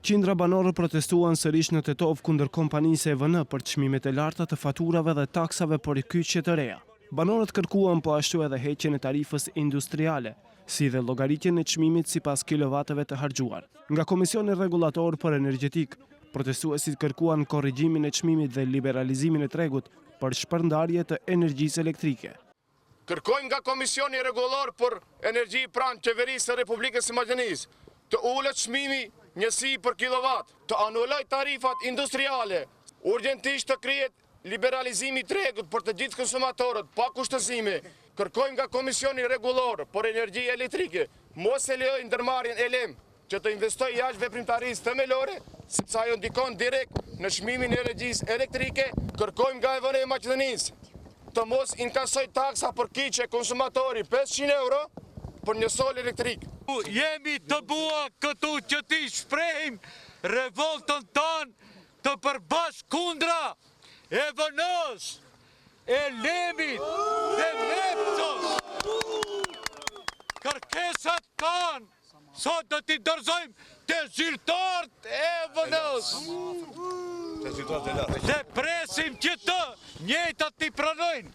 Qindra banorë protestuan sërish në Tetov kundër kompanisë EVN për çmimet e larta të faturave dhe taksave për kyçje të reja. Banorët kërkuan po ashtu edhe heqjen e tarifës industriale, si dhe llogaritjen e çmimit sipas kilovateve të harxhuar. Nga Komisioni Rregullator për Energjetik, protestuesit kërkuan korrigjimin e çmimit dhe liberalizimin e tregut për shpërndarje të energjisë elektrike. Kërkojmë nga Komisioni Rregullator për Energji pranë Qeverisë së Republikës së Maqedonisë të ulët çmimi njësi për kilovat, të anulloj tarifat industriale, urgjentisht të krijet liberalizimi tregut për të gjithë konsumatorët, pa kushtësime. Kërkojmë nga Komisioni Rregullator për Energji Elektrike, mos e lejojë ndërmarrjen e lem, që të investojë jashtë veprimtarisë themelore, sepse ajo ndikon direkt në çmimin e energjisë elektrike. Kërkojmë nga EVN e Maqedonisë të mos inkasoj taksa për kyçje konsumatori 500 euro për një sol elektrik. Jemi të bua këtu që ti shprehim revoltën tanë të përbashkë kundra EVN-s, e lemit dhe Nepsos. Kërkesat kanë, sot do t'i dorëzojmë të zyrtarët e EVN-s. Dhe presim që të njëjtat t'i pranojnë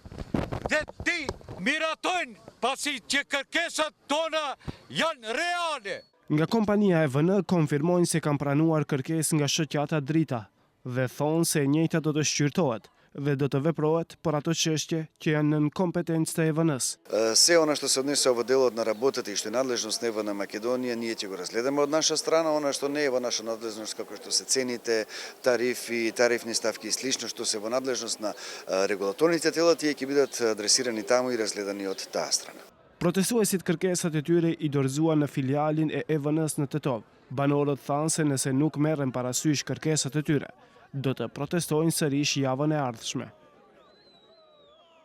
dhe t'i miratojnë pasi që kërkesat tona janë reale. Nga kompania EVN konfirmojnë se kanë pranuar kërkesë nga shoqata Drita dhe thonë se e njëjta do të shqyrtohet dhe do të veprohet për ato çështje që janë në kompetencë të EVN-s. Все оно, что се отнесе ово дело на работата и што е надлежност на ЕВН Македонија, ние ќе го разгледаме од наша страна, оно што не е во наша надлежност, како што се цените, тарифи, тарифни ставки и слично, што се во надлежност на регулаторните тела, тие ќе бидат адресирани таму и разгледани од таа страна. Protestuesit kërkesat e tyre i dorëzuan në filialin e EVN-s në Tetov. Banorët thanë se nëse nuk merren parasysh kërkesat e tyre, do të protestojnë sërish javën e ardhshme.